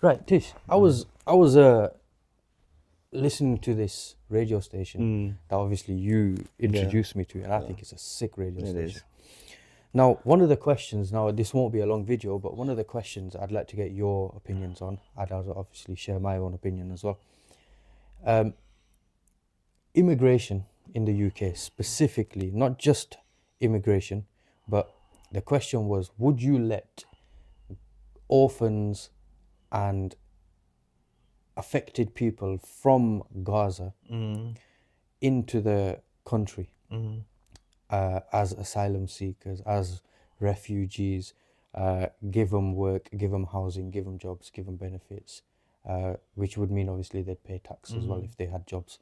Right, Tish. I was listening to this radio station that obviously you introduced me to, and I think it's a sick radio It station. is. Now, one of the questions, now this won't be a long video, but one of the questions I'd like to get your opinions on, I'd obviously share my own opinion as well. Immigration in the UK specifically, not just immigration, but the question was, would you let orphans and affected people from Gaza into the country as asylum seekers, as refugees, give them work, give them housing, give them jobs, give them benefits, which would mean obviously they'd pay tax as well if they had jobs.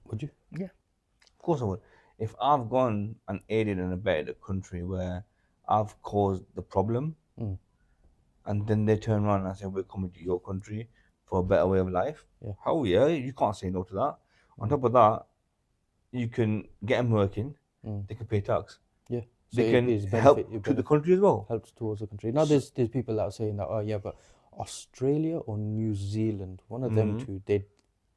Would you? Yeah, of course I would. If I've gone and aided and abetted a country where I've caused the problem, and then they turn around and say, we're coming to your country for a better way of life. Yeah. Hell yeah, you can't say no to that. On top of that, you can get them working, they can pay tax. Yeah. They So can it is help benefit to the country as well. helps towards the country. Now there's people that are saying that, oh yeah, but Australia or New Zealand, one of them two, they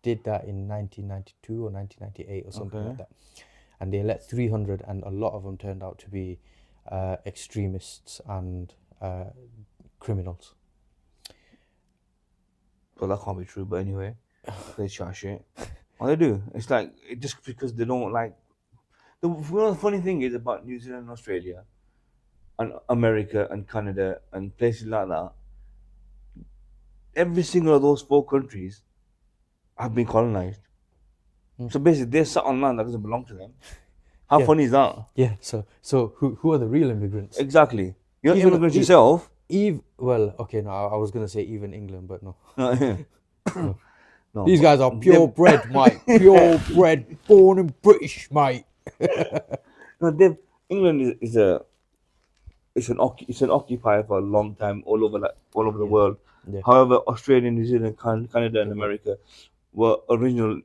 did that in 1992 or 1998 or something like that, and they let 300, and a lot of them turned out to be extremists and criminals. Well, that can't be true, but anyway, they chat shit. What they do, it's like just because they don't like. The funny thing is about New Zealand and Australia, and America and Canada and places like that. Every single of those 4 countries have been colonized. So basically, they're sat on land that doesn't belong to them. How funny is that? Yeah. So who are the real immigrants? Exactly. You're immigrants yourself. Well, okay, no, I was gonna say even England, but no. No, These guys are purebred, mate. Purebred, born in British, mate. no, England is an occupier for a long time all over the world. Yeah. However, Australia, New Zealand, Canada, and America were original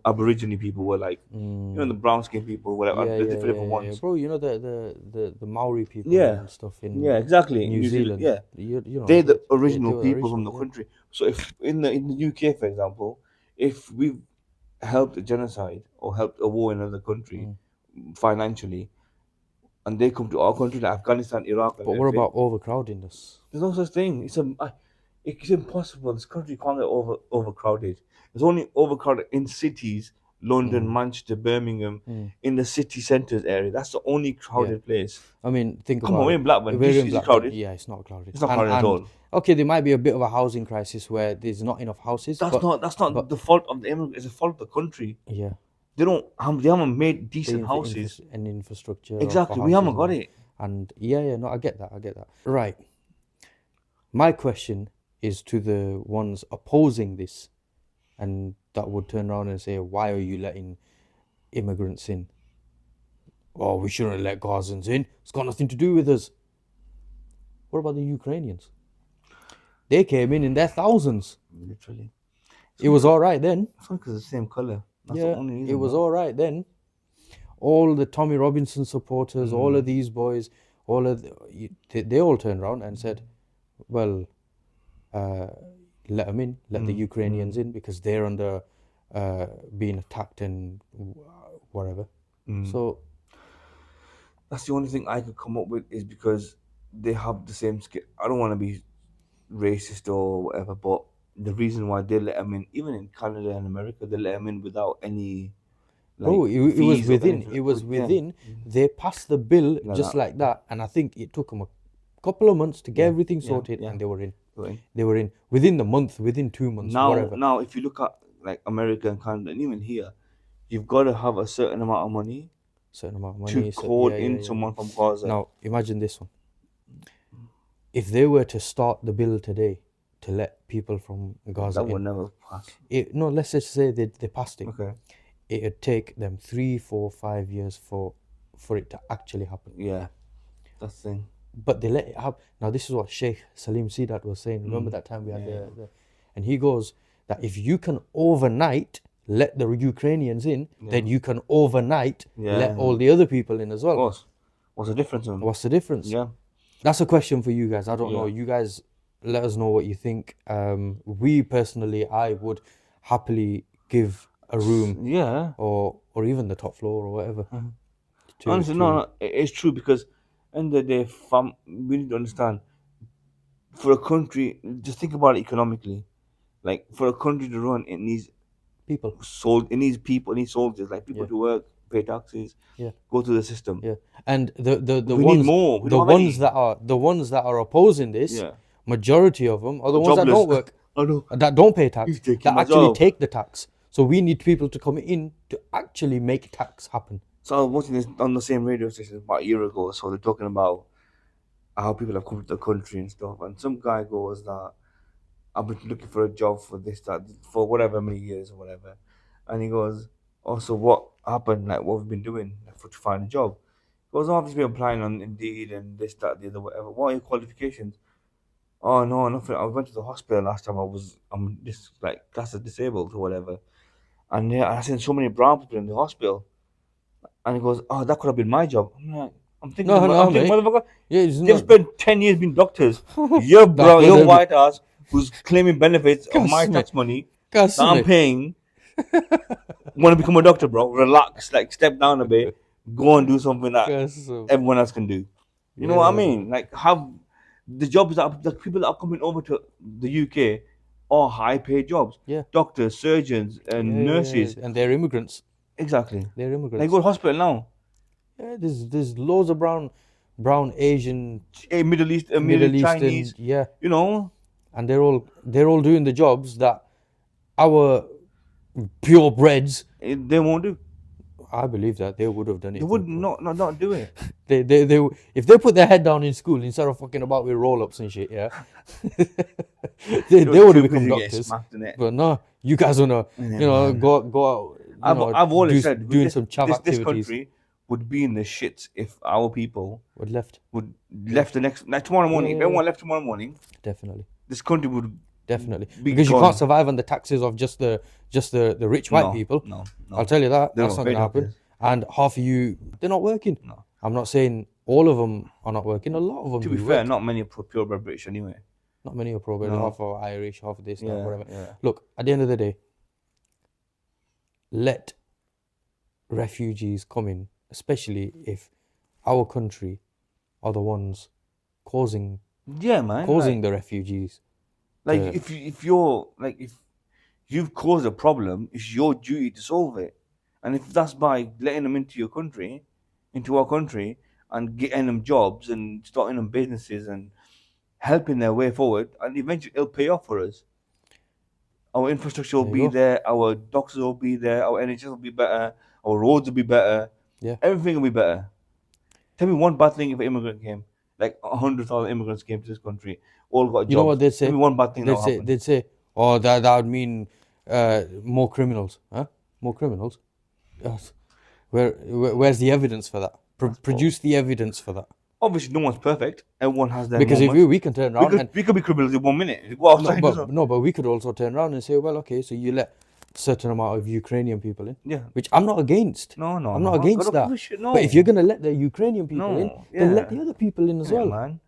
Aborigine people. Were like the brown skin people, whatever. Yeah, the different ones. yeah. Bro, you know the Maori people and stuff in exactly. New Zealand. Yeah, you know, they're the original they were people from the original, country. So if in the UK, for example, if we've helped a genocide or helped a war in another country financially, and they come to our country, like Afghanistan, Iraq, But what about overcrowdedness? There's no such thing. It's impossible. This country can't get overcrowded. It's only overcrowded in cities, London, Manchester, Birmingham, in the city centres area. That's the only crowded place. I mean, think Come about on, we're in Blackburn. Is it crowded? Yeah, it's not crowded. It's not crowded at all. Okay, there might be a bit of a housing crisis where there's not enough houses. That's not the fault of the immigrants. It's the fault of the country. Yeah. They haven't made decent houses and infrastructure. Exactly, we haven't got it. And no, I get that. Right. My question is to the ones opposing this, and that would turn around and say, why are you letting immigrants in? Oh, we shouldn't let Gazans in. It's got nothing to do with us. What about the Ukrainians? They came in their thousands. Literally. It was all right then. It's because it's the same colour. That's Yeah, the only reason. it was all right then. All the Tommy Robinson supporters, all of these boys, they all turned around and said, well, let them in, let the Ukrainians in, because they're under being attacked and whatever. So that's the only thing I could come up with, is because they have the same skill. I don't want to be racist or whatever, but the reason why they let them in, even in Canada and America, they let them in without any. It was within. It was within. They passed the bill just like that, and I think it took them a couple of months to get everything sorted, and they were in. They were in within the month, within 2 months. Now, if you look at like America and Canada, and even here, you've got to have a certain amount of money to call in someone from Gaza. Now, imagine this one. If they were to start the bill today to let people from Gaza that would never pass. Let's just say they passed it. Okay. It'd take them 3, 4, 5 years for it to actually happen. Yeah, that's the thing. But they let it happen. Now, this is what Sheikh Salim Sidat was saying. Remember that time we had and he goes that if you can overnight let the Ukrainians in, then you can overnight let all the other people in as well. Of course. What's the difference? What's the difference? Yeah. That's a question for you guys. I don't know. Yeah. You guys let us know what you think. We personally, I would happily give a room Yeah. or even the top floor or whatever Honestly, no, no, it's true because end of the day, we need to understand for a country, just think about it economically. Like for a country to run, it needs people. it needs people, it needs soldiers, like people Yeah, to work, pay taxes, yeah, go through the system. yeah. And the We need ones more. We the don't have ones any. that are the ones that are opposing this, Yeah, majority of them are the ones that jobless. don't work, I know. that don't pay tax, He's taking that my actually job. take the tax. So we need people to come in to actually make tax happen. So I was watching this on the same radio station about a year ago. So they're talking about how people have come to the country and stuff. And some guy goes that I've been looking for a job for this, that, for whatever many years or whatever. And he goes, also, what happened? Like, what have we been doing for to find a job? He goes, oh, I've just been applying on Indeed and this, that, the other, whatever. What are your qualifications? Oh, no, nothing. I went to the hospital last time. I'm just like classed as disabled or whatever. And yeah, I seen so many brown people in the hospital. And he goes, oh, that could have been my job. No, no, I'm thinking, mate. motherfucker, Yeah, it's they've not. spent 10 years being doctors. Your That bro, could your have been. white ass who's claiming benefits of my Gus, mate. tax money Gus, that I'm mate. paying, want to become a doctor, bro. Relax, like step down a bit, go and do something that Gus, everyone else can do. You know what I yeah, man. mean? Like have the jobs that the people that are coming over to the UK are high paid jobs. Yeah, Doctors, surgeons, yeah, and yeah, yeah. nurses. And they're immigrants. Exactly. They're Like go immigrants. to hospital now. Yeah, there's loads of brown Asian, Middle Middle East, Eastern, Chinese, yeah, you know, and they're all doing the jobs that our purebreds. they won't do. I believe that they would have done it They if they would put. not do it. They if they put their head down in school instead of fucking about with roll ups and shit, yeah, they They were would have too become busy getting doctors. smacked in it. But no, you guys wanna, Yeah, man. go out, I've always said doing some chav this activities. country would be in the shits if our people Would left. would left the next like tomorrow morning. Yeah, If yeah, everyone left tomorrow morning, definitely, this country would definitely, be because you gone. can't survive on the taxes of just the rich white No, people. no, I'll no. tell you that They're that's not not paid gonna happen. doctors. And half of you, they're not working. No. I'm not saying all of them are not working. A lot of them To do be fair, work. not many are purebred British anyway. Not many are probably No. half are Irish, half of this, that, Yeah, whatever. yeah. Look, at the end of the day, let refugees come in, especially if our country are the ones causing Yeah, man. the refugees. Like to- if you're like if you've caused a problem, it's your duty to solve it. And if that's by letting them into your country, into our country, and getting them jobs and starting them businesses and helping their way forward, and eventually it'll pay off for us. Our infrastructure will There you be go. there, our doctors will be there, our NHS will be better, our roads will be better, Yeah. everything will be better. Tell me one bad thing if an immigrant came, like 100,000 immigrants came to this country, all got jobs. You know what they'd say? Tell me one bad thing that They'd will say, happen. they'd say, oh, that would mean more criminals, huh? More criminals. Yes. Where's the evidence for that? Produce the evidence for that. Obviously, no one's perfect. Everyone has their Because if moments. we can turn around We could be criminals in 1 minute. Go outside. but we could also turn around and say, well, okay, so you let certain amount of Ukrainian people in, Yeah. which I'm not against. No, no, I'm no. not against God, that. shit, no. But if you're gonna let the Ukrainian people in, No, then let yeah. the other people in as Yeah, well. man.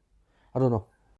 I don't know.